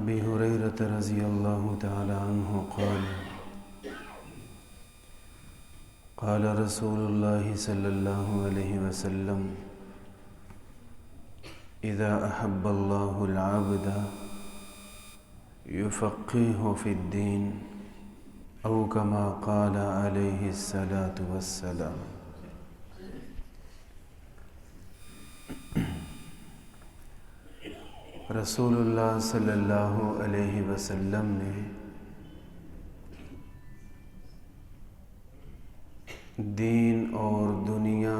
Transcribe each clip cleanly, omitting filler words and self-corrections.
أبي هريرة رضي الله تعالى عنه قال رسول الله صلى الله عليه وسلم إذا أحب الله العبد يفقهه في الدين أو كما قال عليه الصلاة والسلام۔ رسول اللہ صلی اللہ علیہ وسلم نے دین اور دنیا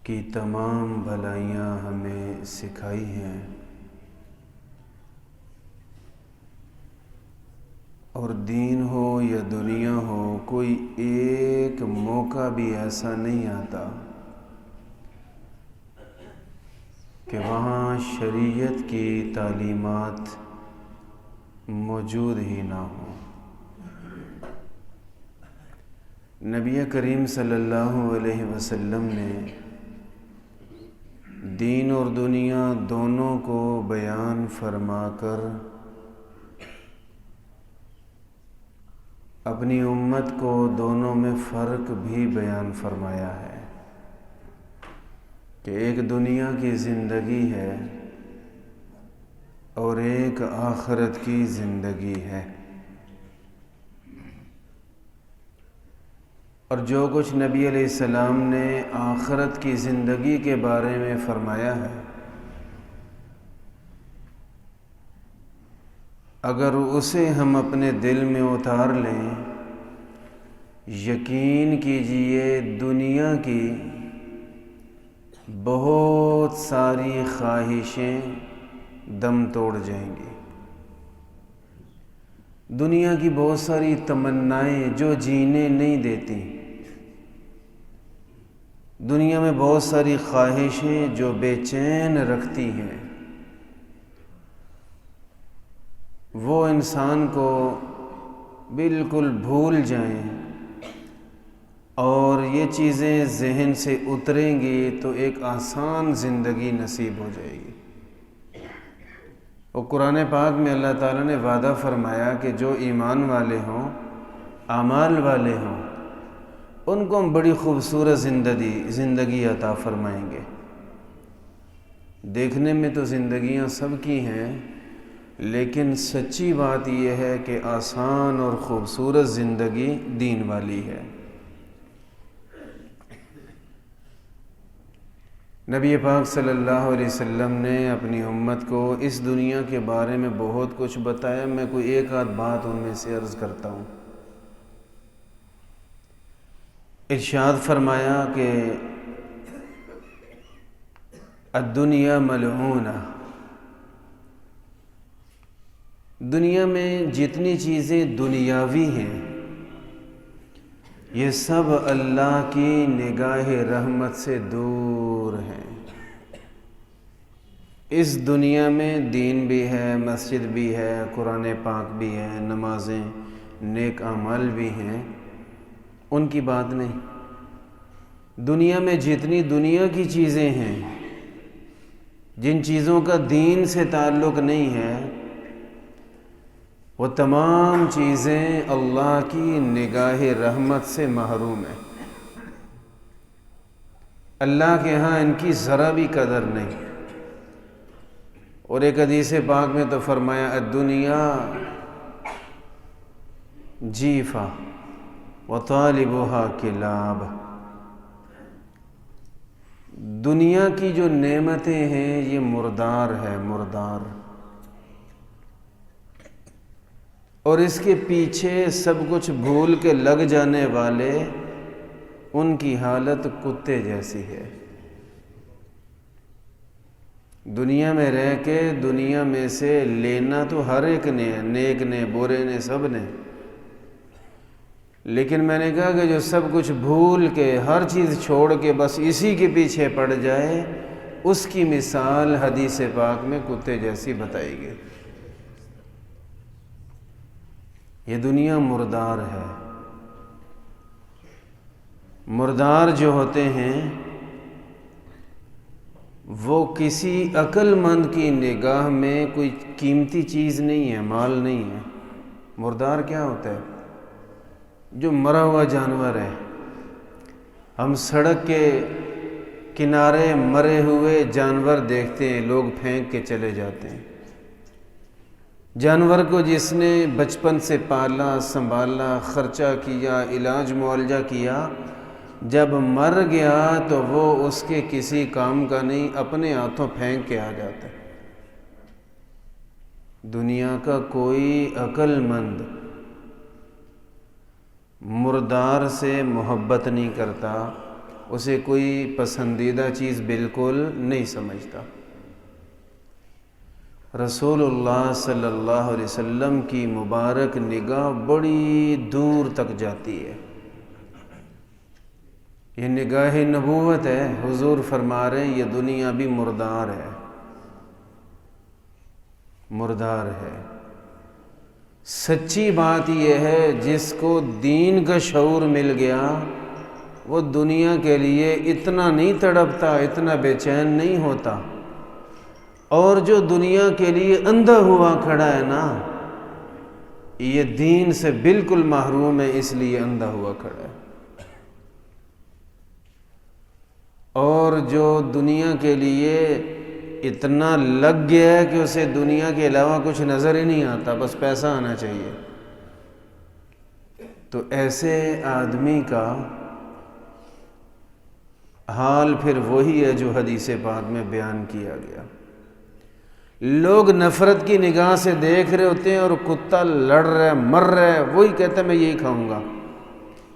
کی تمام بھلائیاں ہمیں سکھائی ہیں، اور دین ہو یا دنیا ہو، کوئی ایک موقع بھی ایسا نہیں آتا کہ وہاں شریعت کی تعلیمات موجود ہی نہ ہوں۔ نبی کریم صلی اللہ علیہ وسلم نے دین اور دنیا دونوں کو بیان فرما کر اپنی امت کو دونوں میں فرق بھی بیان فرمایا ہے کہ ایک دنیا کی زندگی ہے اور ایک آخرت کی زندگی ہے، اور جو کچھ نبی علیہ السلام نے آخرت کی زندگی کے بارے میں فرمایا ہے، اگر اسے ہم اپنے دل میں اتار لیں، یقین کیجئے دنیا کی بہت ساری خواہشیں دم توڑ جائیں گی۔ دنیا کی بہت ساری تمنائیں جو جینے نہیں دیتی، دنیا میں بہت ساری خواہشیں جو بے چین رکھتی ہیں، وہ انسان کو بالکل بھول جائیں اور یہ چیزیں ذہن سے اتریں گی تو ایک آسان زندگی نصیب ہو جائے گی۔ اور قرآن پاک میں اللہ تعالیٰ نے وعدہ فرمایا کہ جو ایمان والے ہوں، اعمال والے ہوں، ان کو ہم بڑی خوبصورت زندگی عطا فرمائیں گے۔ دیکھنے میں تو زندگیاں سب کی ہیں، لیکن سچی بات یہ ہے کہ آسان اور خوبصورت زندگی دین والی ہے۔ نبی پاک صلی اللہ علیہ وسلم نے اپنی امت کو اس دنیا کے بارے میں بہت کچھ بتایا۔ میں کوئی ایک آدھ بات ان میں سے عرض کرتا ہوں۔ ارشاد فرمایا کہ الدنیا ملعونہ، دنیا میں جتنی چیزیں دنیاوی ہیں یہ سب اللہ کی نگاہ رحمت سے دور ہیں۔ اس دنیا میں دین بھی ہے، مسجد بھی ہے، قرآن پاک بھی ہے، نمازیں، نیک اعمال بھی ہیں، ان کی بات نہیں۔ دنیا میں جتنی دنیا کی چیزیں ہیں، جن چیزوں کا دین سے تعلق نہیں ہے، وہ تمام چیزیں اللہ کی نگاہ رحمت سے محروم ہیں۔ اللہ کے ہاں ان کی ذرا بھی قدر نہیں۔ اور ایک حدیث پاک میں تو فرمایا الدنیا جیفہ وطالبها کلاب، دنیا کی جو نعمتیں ہیں یہ مردار ہے، مردار، اور اس کے پیچھے سب کچھ بھول کے لگ جانے والے، ان کی حالت کتے جیسی ہے۔ دنیا میں رہ کے دنیا میں سے لینا تو ہر ایک نے، نیک نے، برے نے، سب نے، لیکن میں نے کہا کہ جو سب کچھ بھول کے، ہر چیز چھوڑ کے بس اسی کے پیچھے پڑ جائے، اس کی مثال حدیث پاک میں کتے جیسی بتائی گئی۔ یہ دنیا مردار ہے۔ مردار جو ہوتے ہیں وہ کسی عقل مند کی نگاہ میں کوئی قیمتی چیز نہیں ہے، مال نہیں ہے۔ مردار کیا ہوتا ہے؟ جو مرا ہوا جانور ہے۔ ہم سڑک کے کنارے مرے ہوئے جانور دیکھتے ہیں، لوگ پھینک کے چلے جاتے ہیں۔ جانور کو جس نے بچپن سے پالا، سنبھالا، خرچہ کیا، علاج معالجہ کیا، جب مر گیا تو وہ اس کے کسی کام کا نہیں، اپنے ہاتھوں پھینک کے آ جاتا ہے۔ دنیا کا کوئی عقل مند مردار سے محبت نہیں کرتا، اسے کوئی پسندیدہ چیز بالکل نہیں سمجھتا۔ رسول اللہ صلی اللہ علیہ وسلم کی مبارک نگاہ بڑی دور تک جاتی ہے۔ یہ نگاہ نبوت ہے۔ حضور فرما رہے ہیں یہ دنیا بھی مردار ہے، مردار ہے۔ سچی بات یہ ہے، جس کو دین کا شعور مل گیا وہ دنیا کے لیے اتنا نہیں تڑپتا، اتنا بے چین نہیں ہوتا، اور جو دنیا کے لیے اندھا ہوا کھڑا ہے نا، یہ دین سے بالکل محروم ہے، اس لیے اندھا ہوا کھڑا ہے۔ اور جو دنیا کے لیے اتنا لگ گیا ہے کہ اسے دنیا کے علاوہ کچھ نظر ہی نہیں آتا، بس پیسہ آنا چاہیے، تو ایسے آدمی کا حال پھر وہی ہے جو حدیث پاک میں بیان کیا گیا۔ لوگ نفرت کی نگاہ سے دیکھ رہے ہوتے ہیں، اور کتا لڑ رہا ہے، مر رہا ہے، وہی کہتا ہے میں یہی کھاؤں گا،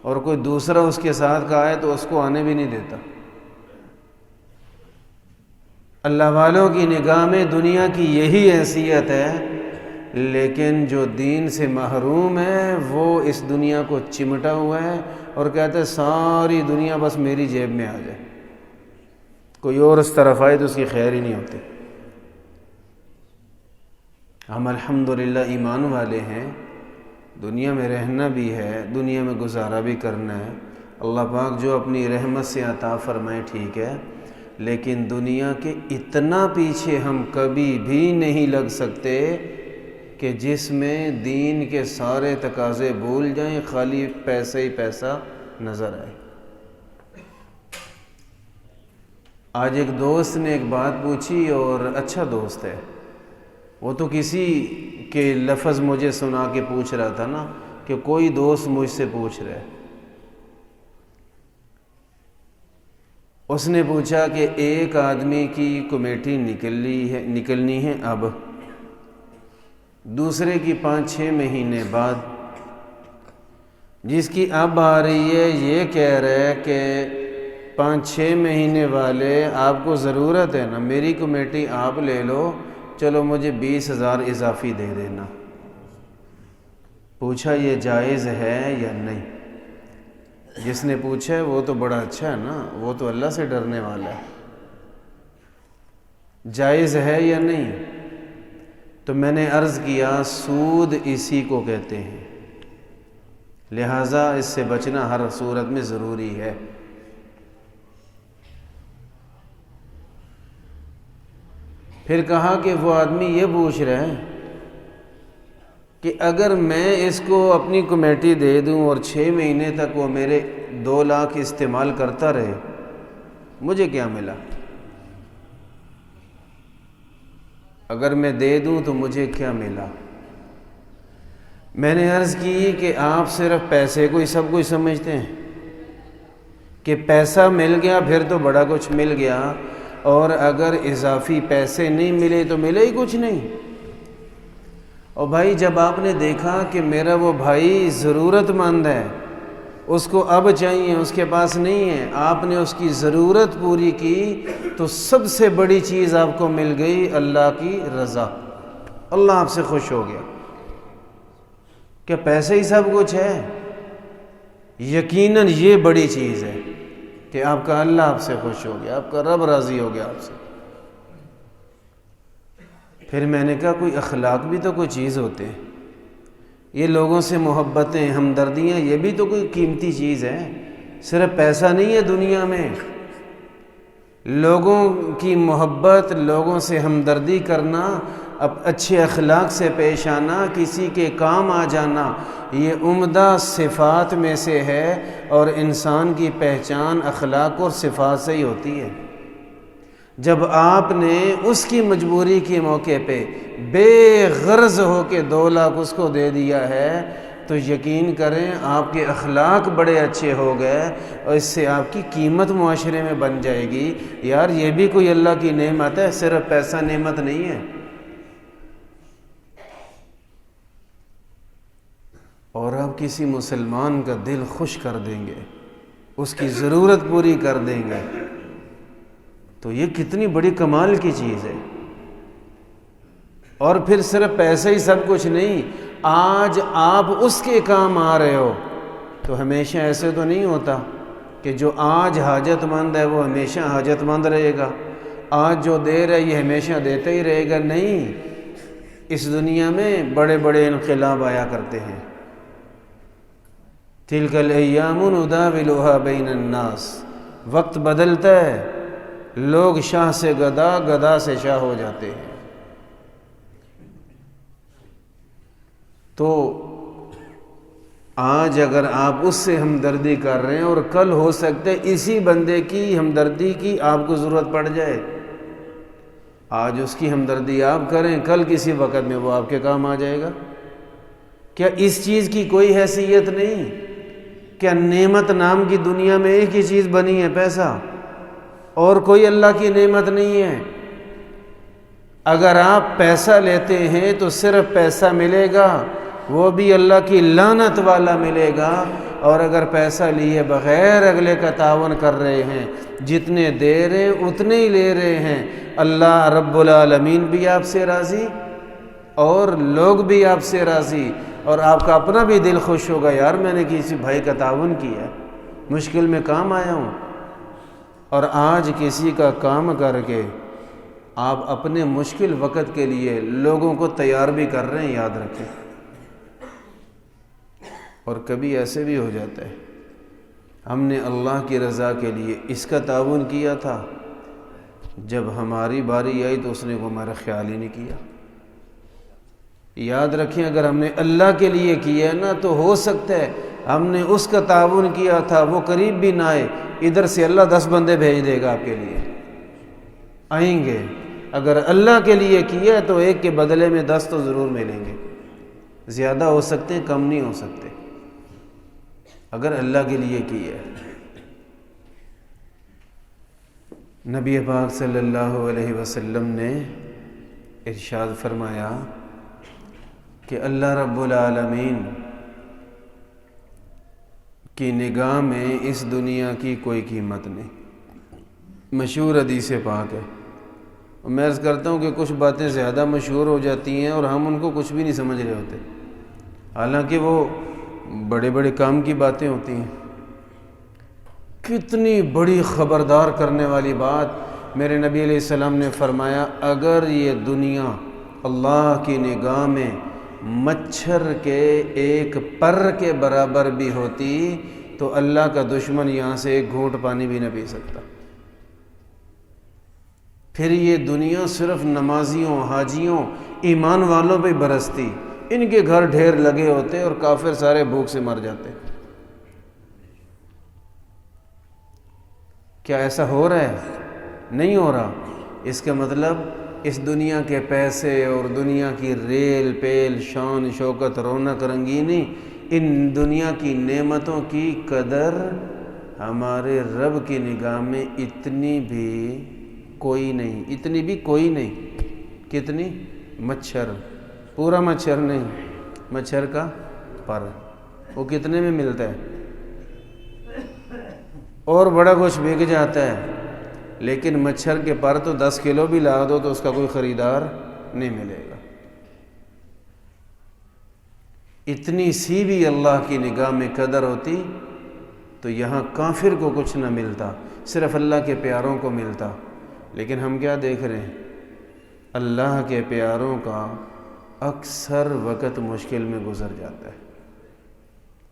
اور کوئی دوسرا اس کے ساتھ کا آئے تو اس کو آنے بھی نہیں دیتا۔ اللہ والوں کی نگاہ میں دنیا کی یہی حیثیت ہے، لیکن جو دین سے محروم ہے وہ اس دنیا کو چمٹا ہوا ہے اور کہتا ہے ساری دنیا بس میری جیب میں آ جائے، کوئی اور اس طرف آئے تو اس کی خیر ہی نہیں ہوتی۔ ہم الحمدللہ ایمان والے ہیں، دنیا میں رہنا بھی ہے، دنیا میں گزارا بھی کرنا ہے، اللہ پاک جو اپنی رحمت سے عطا فرمائے ٹھیک ہے، لیکن دنیا کے اتنا پیچھے ہم کبھی بھی نہیں لگ سکتے کہ جس میں دین کے سارے تقاضے بھول جائیں، خالی پیسہ ہی پیسہ نظر آئے۔ آج ایک دوست نے ایک بات پوچھی، اور اچھا دوست ہے، وہ تو کسی کے لفظ مجھے سنا کے پوچھ رہا تھا نا، کہ کوئی دوست مجھ سے پوچھ رہا ہے۔ اس نے پوچھا کہ ایک آدمی کی کمیٹی نکلنی ہے اب، دوسرے کی 5-6 مہینے بعد، جس کی اب آ رہی ہے یہ کہہ رہا ہے کہ 5-6 مہینے والے آپ کو ضرورت ہے نا، میری کمیٹی آپ لے لو، چلو مجھے 20,000 اضافی دے دینا۔ پوچھا یہ جائز ہے یا نہیں؟ جس نے پوچھا ہے وہ تو بڑا اچھا ہے نا، وہ تو اللہ سے ڈرنے والا ہے۔ جائز ہے یا نہیں؟ تو میں نے عرض کیا سود اسی کو کہتے ہیں، لہٰذا اس سے بچنا ہر صورت میں ضروری ہے۔ پھر کہا کہ وہ آدمی یہ پوچھ رہا ہے کہ اگر میں اس کو اپنی کمیٹی دے دوں اور 6 مہینے تک وہ میرے 2 لاکھ استعمال کرتا رہے، مجھے کیا ملا؟ اگر میں دے دوں تو مجھے کیا ملا؟ میں نے عرض کی کہ آپ صرف پیسے کو ہی سب کچھ سمجھتے ہیں، کہ پیسہ مل گیا پھر تو بڑا کچھ مل گیا، اور اگر اضافی پیسے نہیں ملے تو ملے ہی کچھ نہیں۔ اور بھائی جب آپ نے دیکھا کہ میرا وہ بھائی ضرورت مند ہے، اس کو اب چاہیے، اس کے پاس نہیں ہے، آپ نے اس کی ضرورت پوری کی، تو سب سے بڑی چیز آپ کو مل گئی اللہ کی رضا، اللہ آپ سے خوش ہو گیا۔ کیا پیسے ہی سب کچھ ہے؟ یقیناً یہ بڑی چیز ہے کہ آپ کا اللہ آپ سے خوش ہو گیا، آپ کا رب راضی ہو گیا آپ سے۔ پھر میں نے کہا کوئی اخلاق بھی تو کوئی چیز ہوتے ہیں، یہ لوگوں سے محبتیں، ہمدردیاں، یہ بھی تو کوئی قیمتی چیز ہے، صرف پیسہ نہیں ہے دنیا میں۔ لوگوں کی محبت، لوگوں سے ہمدردی کرنا، اچھے اخلاق سے پیش آنا، کسی کے کام آ جانا، یہ عمدہ صفات میں سے ہے، اور انسان کی پہچان اخلاق اور صفات سے ہی ہوتی ہے۔ جب آپ نے اس کی مجبوری کے موقع پہ بے غرض ہو کے 2 لاکھ اس کو دے دیا ہے تو یقین کریں آپ کے اخلاق بڑے اچھے ہو گئے، اور اس سے آپ کی قیمت معاشرے میں بن جائے گی۔ یار یہ بھی کوئی اللہ کی نعمت ہے، صرف پیسہ نعمت نہیں ہے۔ اور آپ کسی مسلمان کا دل خوش کر دیں گے، اس کی ضرورت پوری کر دیں گے، تو یہ کتنی بڑی کمال کی چیز ہے۔ اور پھر صرف پیسے ہی سب کچھ نہیں، آج آپ اس کے کام آ رہے ہو تو ہمیشہ ایسے تو نہیں ہوتا کہ جو آج حاجت مند ہے وہ ہمیشہ حاجت مند رہے گا، آج جو دے رہا ہے یہ ہمیشہ دیتے ہی رہے گا۔ نہیں، اس دنیا میں بڑے بڑے انقلاب آیا کرتے ہیں۔ تلک الایام نداولها بین الناس، وقت بدلتا ہے، لوگ شاہ سے گدا، گدا سے شاہ ہو جاتے ہیں۔ تو آج اگر آپ اس سے ہمدردی کر رہے ہیں اور کل ہو سکتا ہے اسی بندے کی ہمدردی کی آپ کو ضرورت پڑ جائے، آج اس کی ہمدردی آپ کریں، کل کسی وقت میں وہ آپ کے کام آ جائے گا۔ کیا اس چیز کی کوئی حیثیت نہیں؟ کیا نعمت نام کی دنیا میں ایک ہی چیز بنی ہے، پیسہ، اور کوئی اللہ کی نعمت نہیں ہے؟ اگر آپ پیسہ لیتے ہیں تو صرف پیسہ ملے گا، وہ بھی اللہ کی لعنت والا ملے گا، اور اگر پیسہ لیے بغیر اگلے کا تعاون کر رہے ہیں، جتنے دے رہے ہیں اتنے ہی لے رہے ہیں، اللہ رب العالمین بھی آپ سے راضی اور لوگ بھی آپ سے راضی، اور آپ کا اپنا بھی دل خوش ہوگا، یار میں نے کسی بھائی کا تعاون کیا ہے، مشکل میں کام آیا ہوں۔ اور آج کسی کا کام کر کے آپ اپنے مشکل وقت کے لیے لوگوں کو تیار بھی کر رہے ہیں، یاد رکھیں۔ اور کبھی ایسے بھی ہو جاتا ہے، ہم نے اللہ کی رضا کے لیے اس کا تعاون کیا تھا، جب ہماری باری آئی تو اس نے وہ ہمارا خیال ہی نہیں کیا۔ یاد رکھیں، اگر ہم نے اللہ کے لیے کیا نا تو ہو سکتا ہے ہم نے اس کا تعاون کیا تھا، وہ قریب بھی نہ آئے، ادھر سے اللہ 10 بندے بھیج دے گا آپ کے لیے، آئیں گے۔ اگر اللہ کے لیے کیا تو ایک کے بدلے میں 10 تو ضرور ملیں گے، زیادہ ہو سکتے ہیں، کم نہیں ہو سکتے، اگر اللہ کے لیے کیا ہے۔ نبی پاک صلی اللہ علیہ وسلم نے ارشاد فرمایا کہ اللہ رب العالمین کی نگاہ میں اس دنیا کی کوئی قیمت نہیں۔ مشہور حدیث پاک ہے، میں عرض کرتا ہوں کہ کچھ باتیں زیادہ مشہور ہو جاتی ہیں اور ہم ان کو کچھ بھی نہیں سمجھ رہے ہوتے، حالانکہ وہ بڑے بڑے کام کی باتیں ہوتی ہیں۔ کتنی بڑی خبردار کرنے والی بات میرے نبی علیہ السلام نے فرمایا، اگر یہ دنیا اللہ کی نگاہ میں مچھر کے ایک پر کے برابر بھی ہوتی تو اللہ کا دشمن یہاں سے ایک گھونٹ پانی بھی نہ پی سکتا۔ پھر یہ دنیا صرف نمازیوں، حاجیوں، ایمان والوں پہ برستی، ان کے گھر ڈھیر لگے ہوتے اور کافر سارے بھوک سے مر جاتے۔ کیا ایسا ہو رہا ہے؟ نہیں ہو رہا۔ اس کا مطلب اس دنیا کے پیسے اور دنیا کی ریل پیل، شان شوکت، رونق رنگینی، ان دنیا کی نعمتوں کی قدر ہمارے رب کی نگاہ میں اتنی بھی کوئی نہیں، اتنی بھی کوئی نہیں۔ کتنی؟ مچھر، پورا مچھر نہیں، مچھر کا پر، وہ کتنے میں ملتا ہے؟ اور بڑا کچھ بک جاتا ہے، لیکن مچھر کے پر تو 10 کلو بھی لا دو تو اس کا کوئی خریدار نہیں ملے گا۔ اتنی سی بھی اللہ کی نگاہ میں قدر ہوتی تو یہاں کافر کو کچھ نہ ملتا، صرف اللہ کے پیاروں کو ملتا۔ لیکن ہم کیا دیکھ رہے ہیں؟ اللہ کے پیاروں کا اکثر وقت مشکل میں گزر جاتا ہے،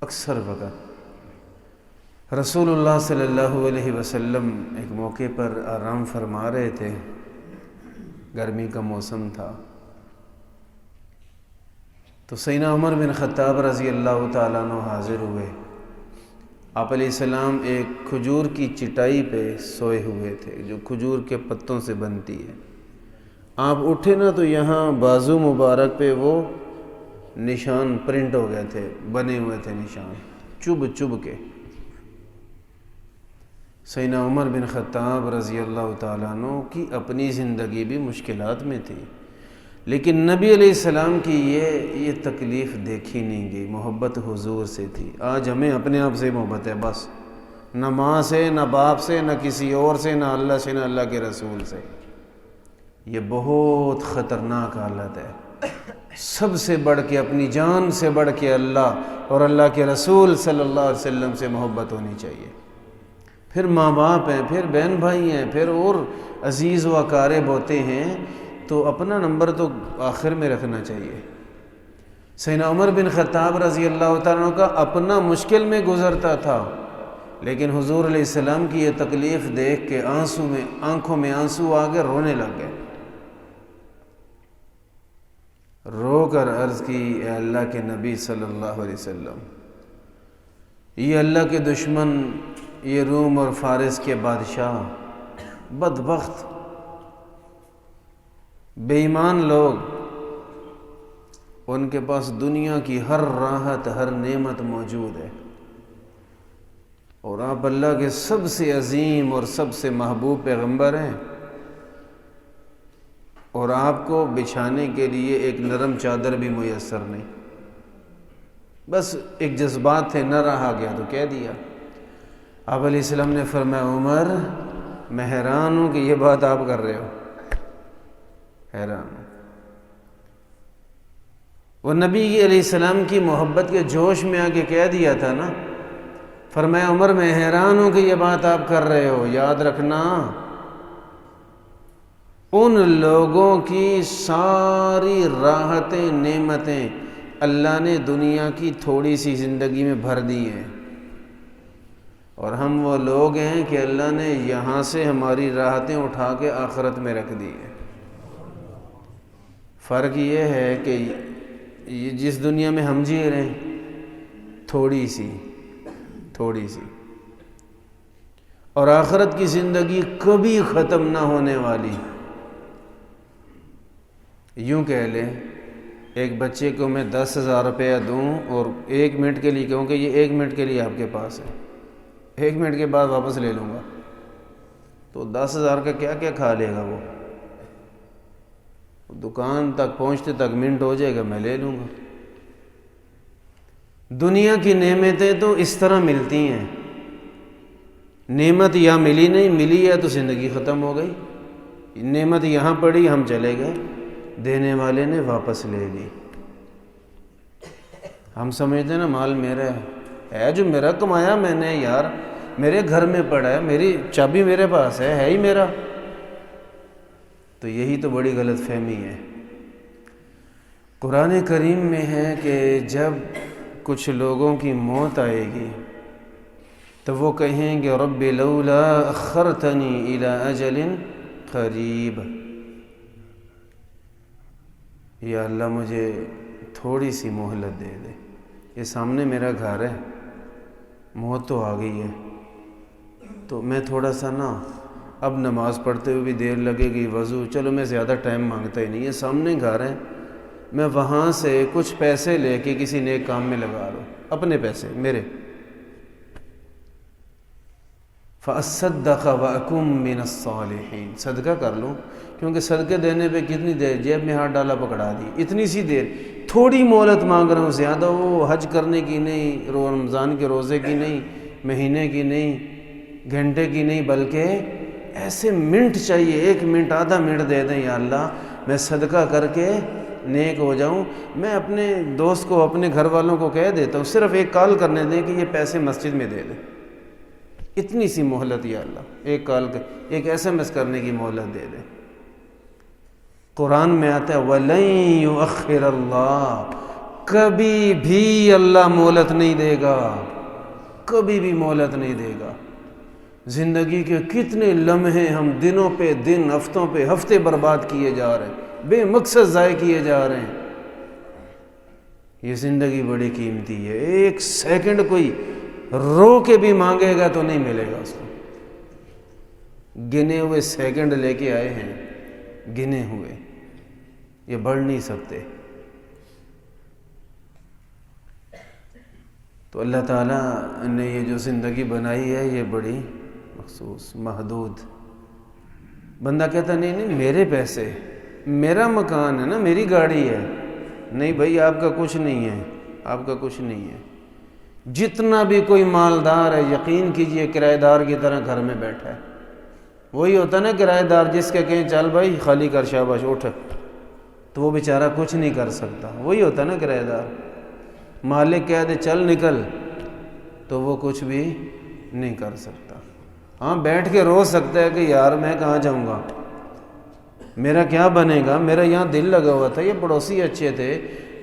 اکثر وقت۔ رسول اللہ صلی اللہ علیہ وسلم ایک موقع پر آرام فرما رہے تھے، گرمی کا موسم تھا، تو سیدنا عمر بن خطاب رضی اللہ تعالیٰ عنہ حاضر ہوئے۔ آپ علیہ السلام ایک کھجور کی چٹائی پہ سوئے ہوئے تھے جو کھجور کے پتوں سے بنتی ہے۔ آپ اٹھے نا تو یہاں بازو مبارک پہ وہ نشان پرنٹ ہو گئے تھے، بنے ہوئے تھے نشان چبھ چبھ کے۔ سیدنا عمر بن خطاب رضی اللہ تعالیٰ عنہ کی اپنی زندگی بھی مشکلات میں تھی، لیکن نبی علیہ السلام کی یہ تکلیف دیکھی نہیں گئی، محبت حضور سے تھی۔ آج ہمیں اپنے آپ سے محبت ہے، بس نہ ماں سے، نہ باپ سے، نہ کسی اور سے، نہ اللہ سے، نہ اللہ کے رسول سے۔ یہ بہت خطرناک حالت ہے۔ سب سے بڑھ کے، اپنی جان سے بڑھ کے اللہ اور اللہ کے رسول صلی اللہ علیہ وسلم سے محبت ہونی چاہیے، پھر ماں باپ ہیں، پھر بہن بھائی ہیں، پھر اور عزیز و اقارب ہوتے ہیں، تو اپنا نمبر تو آخر میں رکھنا چاہیے۔ سیدنا عمر بن خطاب رضی اللہ تعالیٰ عنہ کا اپنا مشکل میں گزرتا تھا، لیکن حضور علیہ السلام کی یہ تکلیف دیکھ کے آنکھوں میں آنسو آ گئے، رونے لگ گئے، رو کر عرض کی، اے اللہ کے نبی صلی اللہ علیہ وسلم، یہ اللہ کے دشمن، یہ روم اور فارس کے بادشاہ، بدبخت بے ایمان لوگ، ان کے پاس دنیا کی ہر راحت، ہر نعمت موجود ہے، اور آپ اللہ کے سب سے عظیم اور سب سے محبوب پیغمبر ہیں، اور آپ کو بچھانے کے لیے ایک نرم چادر بھی میسر نہیں۔ بس ایک جذبات تھے، نہ رہا گیا تو کہہ دیا۔ آپ علیہ السلام نے فرمایا، عمر میں حیران ہوں کہ یہ بات آپ کر رہے ہو، حیران ہوں۔ وہ نبی علیہ السلام کی محبت کے جوش میں آ کے کہہ دیا تھا نا، فرمایا عمر میں حیران ہوں کہ یہ بات آپ کر رہے ہو۔ یاد رکھنا، ان لوگوں کی ساری راحتیں، نعمتیں اللہ نے دنیا کی تھوڑی سی زندگی میں بھر دی ہیں، اور ہم وہ لوگ ہیں کہ اللہ نے یہاں سے ہماری راحتیں اٹھا کے آخرت میں رکھ دی ہیں۔ فرق یہ ہے کہ جس دنیا میں ہم جی رہے ہیں تھوڑی سی، اور آخرت کی زندگی کبھی ختم نہ ہونے والی۔ یوں کہہ لیں، ایک بچے کو میں 10,000 روپیہ دوں اور 1 منٹ کے لیے کہوں کہ یہ 1 منٹ کے لیے آپ کے پاس ہے، 1 منٹ کے بعد واپس لے لوں گا، تو 10,000 کا کیا کیا کھا لے گا وہ؟ دکان تک پہنچتے تک منٹ ہو جائے گا، میں لے لوں گا۔ دنیا کی نعمتیں تو اس طرح ملتی ہیں، نعمت یا ملی نہیں، ملی ہے تو زندگی ختم ہو گئی، نعمت یہاں پڑی، ہم چلے گئے، دینے والے نے واپس لے لی۔ ہم سمجھتے ہیں نا مال میرا ہے جو میرا کمایا میں نے، یار میرے گھر میں پڑا ہے، میری چابی میرے پاس ہے ہی میرا۔ تو یہی تو بڑی غلط فہمی ہے۔ قرآن کریم میں ہے کہ جب کچھ لوگوں کی موت آئے گی تو وہ کہیں گے رب لولا اخرتنی الی اجل قریب، یا اللہ مجھے تھوڑی سی مہلت دے دے، یہ سامنے میرا گھر ہے، موت تو آ گئی ہے، تو میں تھوڑا سا نا، اب نماز پڑھتے ہوئے بھی دیر لگے گی، وضو، چلو میں زیادہ ٹائم مانگتا ہی نہیں، یہ سامنے گھر ہے، میں وہاں سے کچھ پیسے لے کے کسی نیک کام میں لگا لوں، اپنے پیسے میرے، فَأَصَّدَّقَ وَأَكُن مِّنَ الصَّالِحِينَ، صدقہ کر لوں، کیونکہ صدقے دینے پہ کتنی دیر جیب میں ہاتھ ڈالا پکڑا دی، اتنی سی دیر، تھوڑی مہلت مانگ رہا ہوں، زیادہ وہ حج کرنے کی نہیں، رمضان کے روزے کی نہیں، مہینے کی نہیں، گھنٹے کی نہیں، بلکہ ایسے منٹ چاہیے، 1 منٹ، آدھا منٹ دے دیں، یا اللہ میں صدقہ کر کے نیک ہو جاؤں۔ میں اپنے دوست کو، اپنے گھر والوں کو کہہ دیتا ہوں، صرف ایک کال کرنے دیں کہ یہ پیسے مسجد میں دے دیں، اتنی سی مہلت، یا اللہ ایک کال، ایک SMS کرنے کی مہلت دے دیں۔ قرآن میں آتا ہے وَلَن يُؤَخِّرَ اللَّهُ، کبھی بھی اللہ مہلت نہیں دے گا، کبھی بھی مہلت نہیں دے گا۔ زندگی کے کتنے لمحے ہم دنوں پہ دن، ہفتوں پہ ہفتے برباد کیے جا رہے ہیں، بے مقصد ضائع کیے جا رہے ہیں۔ یہ زندگی بڑی قیمتی ہے، ایک سیکنڈ کوئی رو کے بھی مانگے گا تو نہیں ملے گا اس کو۔ گنے ہوئے سیکنڈ لے کے آئے ہیں، گنے ہوئے، یہ بڑھ نہیں سکتے۔ تو اللہ تعالیٰ نے یہ جو زندگی بنائی ہے یہ بڑی مخصوص، محدود۔ بندہ کہتا نہیں میرے پیسے، میرا مکان ہے نا، میری گاڑی ہے۔ نہیں بھائی، آپ کا کچھ نہیں ہے، آپ کا کچھ نہیں ہے۔ جتنا بھی کوئی مالدار ہے، یقین کیجئے کرایہ دار کی طرح گھر میں بیٹھا ہے۔ وہی ہوتا نا کرایہ دار جس کے کہیں چل بھائی خالی کر، شاباش اٹھ، تو وہ بیچارہ کچھ نہیں کر سکتا۔ وہی ہوتا نا کرایہ دار، مالک کہہ دے چل نکل تو وہ کچھ بھی نہیں کر سکتا۔ ہاں بیٹھ کے رو سکتا ہے کہ یار میں کہاں جاؤں گا، میرا کیا بنے گا، میرا یہاں دل لگا ہوا تھا، یہ پڑوسی اچھے تھے،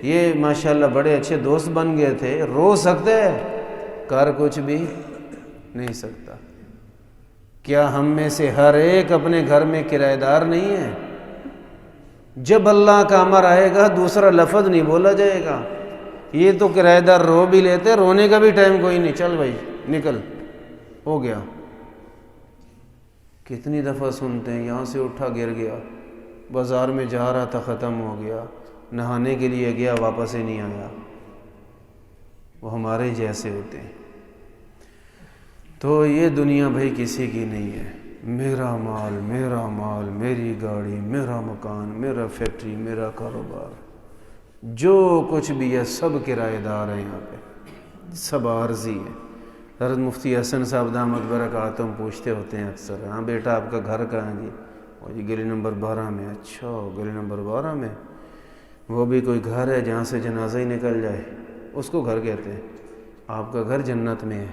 یہ ماشاءاللہ بڑے اچھے دوست بن گئے تھے، رو سکتا ہے، کر کچھ بھی نہیں سکتا۔ کیا ہم میں سے ہر ایک اپنے گھر میں کرایہ دار نہیں ہے؟ جب اللہ کا امر آئے گا دوسرا لفظ نہیں بولا جائے گا۔ یہ تو کرایہ دار رو بھی لیتے، رونے کا بھی ٹائم کوئی نہیں، چل بھائی نکل، ہو گیا۔ کتنی دفعہ سنتے ہیں یہاں سے اٹھا گر گیا، بازار میں جا رہا تھا ختم ہو گیا، نہانے کے لیے گیا واپس ہی نہیں آیا۔ وہ ہمارے جیسے ہوتے ہیں۔ تو یہ دنیا بھائی کسی کی نہیں ہے۔ میرا مال، میری گاڑی، میرا مکان، میرا فیکٹری، میرا کاروبار، جو کچھ بھی ہے سب کرایہ دار ہیں یہاں پہ، سب عارضی ہے۔ حضرت مفتی حسن صاحب دامت برکاتہم پوچھتے ہوتے ہیں اکثر، ہاں بیٹا آپ کا گھر کہاں ہے؟ جی وہ جی گلی نمبر 12 میں۔ اچھا گلی نمبر 12 میں، وہ بھی کوئی گھر ہے جہاں سے جنازہ ہی نکل جائے، اس کو گھر کہتے ہیں۔ آپ کا گھر جنت میں ہے،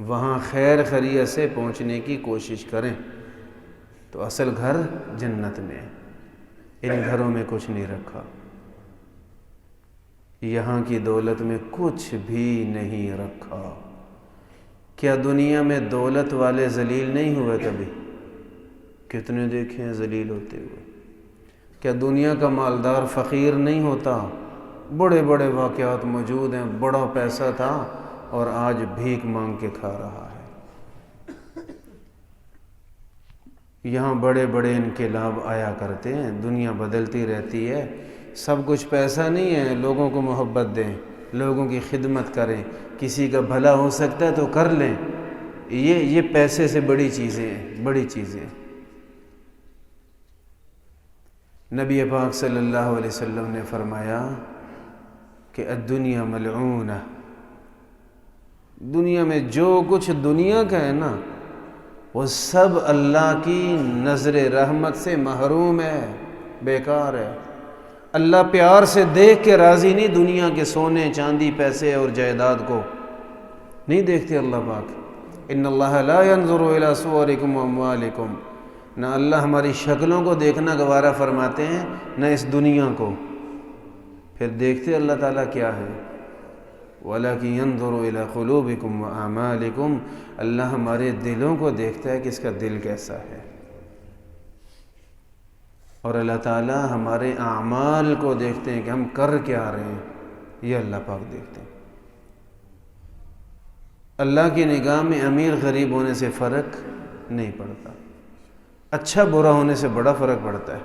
وہاں خیر خیریت سے پہنچنے کی کوشش کریں۔ تو اصل گھر جنت میں ہے، ان گھروں میں کچھ نہیں رکھا، یہاں کی دولت میں کچھ بھی نہیں رکھا۔ کیا دنیا میں دولت والے ذلیل نہیں ہوئے کبھی؟ کتنے دیکھے ہیں ذلیل ہوتے ہوئے۔ کیا دنیا کا مالدار فقیر نہیں ہوتا؟ بڑے بڑے واقعات موجود ہیں، بڑا پیسہ تھا اور آج بھیک مانگ کے کھا رہا ہے۔ یہاں بڑے بڑے انقلاب آیا کرتے ہیں، دنیا بدلتی رہتی ہے۔ سب کچھ پیسہ نہیں ہے، لوگوں کو محبت دیں، لوگوں کی خدمت کریں، کسی کا بھلا ہو سکتا ہے تو کر لیں، یہ پیسے سے بڑی چیزیں ہیں، بڑی چیزیں۔ نبی پاک صلی اللہ علیہ وسلم نے فرمایا کہ الدنیا ملعونہ، دنیا میں جو کچھ دنیا کا ہے نا وہ سب اللہ کی نظر رحمت سے محروم ہے، بیکار ہے۔ اللہ پیار سے دیکھ کے راضی نہیں، دنیا کے سونے چاندی پیسے اور جائیداد کو نہیں دیکھتے اللہ پاک۔ ان اللہ لا ينظر الى صورکم واموالکم، نہ اللہ ہماری شکلوں کو دیکھنا گوارا فرماتے ہیں نہ اس دنیا کو۔ پھر دیکھتے اللہ تعالیٰ کیا ہے؟ وَلَكِنْ يَنْظُرُ إِلَى قُلُوبِكُمْ وَأَعْمَالِكُمْ، اللہ ہمارے دلوں کو دیکھتا ہے کہ اس کا دل کیسا ہے، اور اللہ تعالیٰ ہمارے اعمال کو دیکھتے ہیں کہ ہم کر کیا رہے ہیں، یہ اللہ پاک دیکھتے ہیں۔ اللہ کی نگاہ میں امیر غریب ہونے سے فرق نہیں پڑتا، اچھا برا ہونے سے بڑا فرق پڑتا ہے۔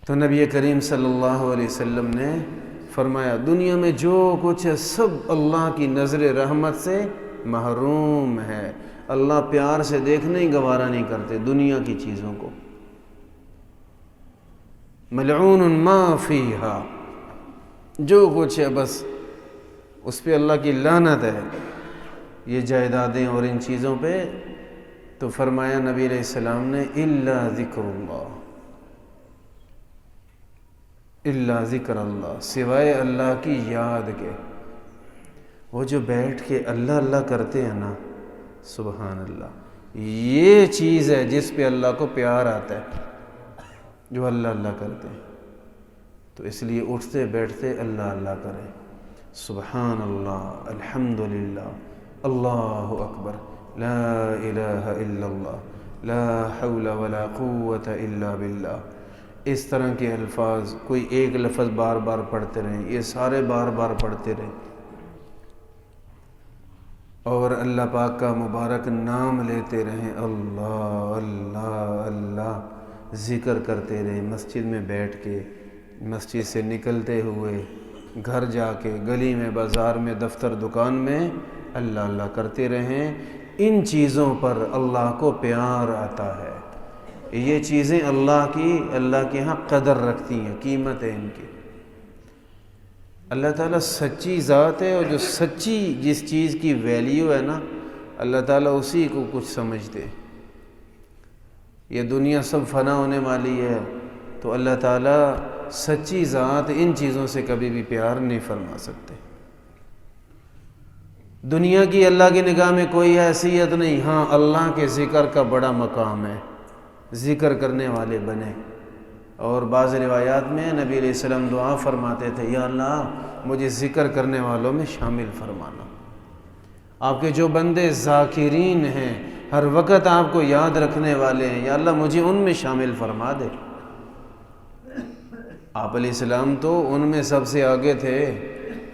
تو نبی کریم صلی اللہ علیہ وسلم نے فرمایا دنیا میں جو کچھ ہے سب اللہ کی نظر رحمت سے محروم ہے، اللہ پیار سے دیکھنا ہی گوارا نہیں کرتے دنیا کی چیزوں کو۔ ملعون ما فیہا، جو کچھ ہے بس اس پہ اللہ کی لعنت ہے، یہ جائیدادیں اور ان چیزوں پہ۔ تو فرمایا نبی علیہ السلام نے الا ذکر اللہ، الا ذکر اللہ، سوائے اللہ کی یاد کے۔ وہ جو بیٹھ کے اللہ اللہ کرتے ہیں نا، سبحان اللہ، یہ چیز ہے جس پہ اللہ کو پیار آتا ہے، جو اللہ اللہ کرتے ہیں۔ تو اس لیے اٹھتے بیٹھتے اللہ اللہ کریں، سبحان اللہ، الحمدللہ، اللہ اکبر، لا الہ الا اللہ، لا حول ولا قوت الا باللہ، اس طرح کے الفاظ، کوئی ایک لفظ بار بار پڑھتے رہیں، یہ سارے بار بار پڑھتے رہیں، اور اللہ پاک کا مبارک نام لیتے رہیں، اللہ اللہ اللہ، ذکر کرتے رہیں، مسجد میں بیٹھ کے، مسجد سے نکلتے ہوئے، گھر جا کے، گلی میں، بازار میں، دفتر دکان میں اللہ اللہ کرتے رہیں۔ ان چیزوں پر اللہ کو پیار آتا ہے، یہ چیزیں اللہ کے ہاں قدر رکھتی ہیں، قیمت ہے ان کی۔ اللہ تعالیٰ سچی ذات ہے، اور جو سچی جس چیز کی ویلیو ہے نا، اللہ تعالیٰ اسی کو کچھ سمجھتے۔ یہ دنیا سب فنا ہونے والی ہے، تو اللہ تعالیٰ سچی ذات ان چیزوں سے کبھی بھی پیار نہیں فرما سکتے۔ دنیا کی اللہ کی نگاہ میں کوئی حیثیت نہیں، ہاں اللہ کے ذکر کا بڑا مقام ہے، ذکر کرنے والے بنے۔ اور بعض روایات میں نبی علیہ السلام دعا فرماتے تھے، یا اللہ مجھے ذکر کرنے والوں میں شامل فرمانا۔ آپ کے جو بندے ذاکرین ہیں، ہر وقت آپ کو یاد رکھنے والے ہیں، یا اللہ مجھے ان میں شامل فرما دے۔ آپ علیہ السلام تو ان میں سب سے آگے تھے،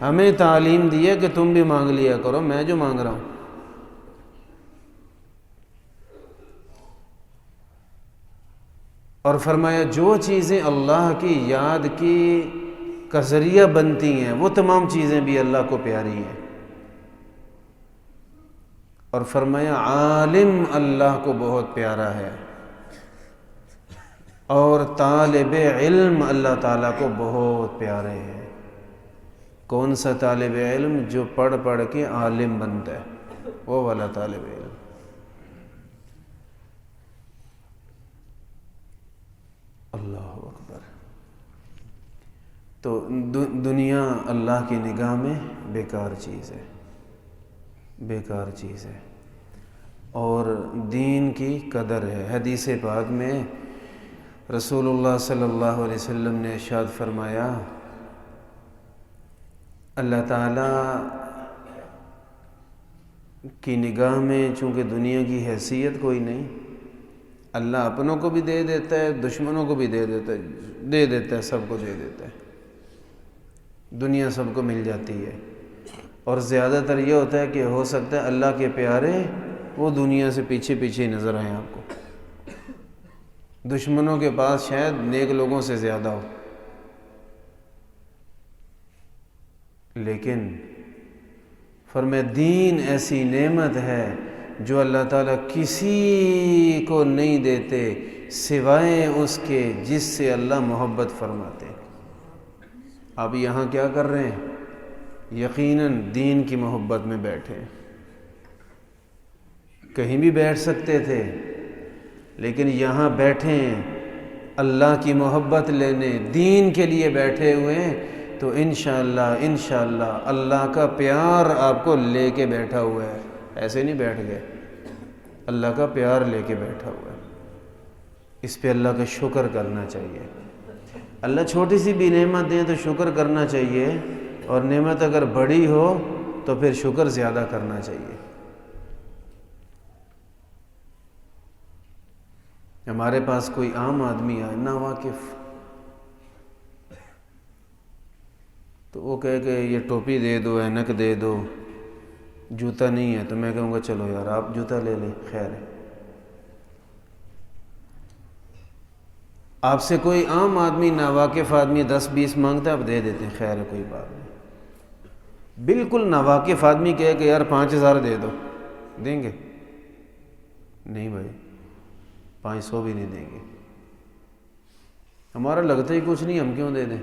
ہمیں تعلیم دی ہے کہ تم بھی مانگ لیا کرو، میں جو مانگ رہا ہوں۔ اور فرمایا جو چیزیں اللہ کی یاد کی کا ذریعہ بنتی ہیں، وہ تمام چیزیں بھی اللہ کو پیاری ہیں۔ اور فرمایا عالم اللہ کو بہت پیارا ہے، اور طالب علم اللہ تعالیٰ کو بہت پیارے ہیں۔ کون سا طالب علم؟ جو پڑھ پڑھ کے عالم بنتا ہے، وہ والا طالب علم۔ اللہ اکبر۔ تو دنیا اللہ کی نگاہ میں بیکار چیز ہے، بیکار چیز ہے، اور دین کی قدر ہے۔ حدیث پاک میں رسول اللہ صلی اللہ علیہ وسلم نے ارشاد فرمایا، اللہ تعالیٰ کی نگاہ میں چونکہ دنیا کی حیثیت کوئی نہیں، اللہ اپنوں کو بھی دے دیتا ہے، دشمنوں کو بھی دے دیتا ہے، سب کو دے دیتا ہے، دنیا سب کو مل جاتی ہے۔ اور زیادہ تر یہ ہوتا ہے کہ ہو سکتا ہے اللہ کے پیارے وہ دنیا سے پیچھے پیچھے نظر آئیں آپ کو، دشمنوں کے پاس شاید نیک لوگوں سے زیادہ ہو، لیکن فرمایا دین ایسی نعمت ہے جو اللہ تعالیٰ کسی کو نہیں دیتے سوائے اس کے جس سے اللہ محبت فرماتے۔ آپ یہاں کیا کر رہے ہیں؟ یقیناً دین کی محبت میں بیٹھے، کہیں بھی بیٹھ سکتے تھے، لیکن یہاں بیٹھے ہیں اللہ کی محبت لینے، دین کے لیے بیٹھے ہوئے ہیں، تو انشاءاللہ اللہ کا پیار آپ کو لے کے بیٹھا ہوا ہے، ایسے نہیں بیٹھ گئے، اللہ کا پیار لے کے بیٹھا ہوا ہے۔ اس پہ اللہ کا شکر کرنا چاہیے۔ اللہ چھوٹی سی بھی نعمت دیں تو شکر کرنا چاہیے، اور نعمت اگر بڑی ہو تو پھر شکر زیادہ کرنا چاہیے۔ ہمارے پاس کوئی عام آدمی آئے نا واقف، تو وہ کہے کہ یہ ٹوپی دے دو، اینک دے دو، جوتا نہیں ہے، تو میں کہوں گا چلو یار آپ جوتا لے لیں، خیر ہے۔ آپ سے کوئی عام آدمی، ناواقف آدمی 10-20 مانگتا ہے، آپ دے دیتے ہیں، خیر ہے، کوئی بات نہیں۔ بالکل ناواقف آدمی کہے کہ یار 5000 دے دو، دیں گے؟ نہیں بھائی، 500 بھی نہیں دیں گے، ہمارا لگتا ہی کچھ نہیں، ہم کیوں دے دیں؟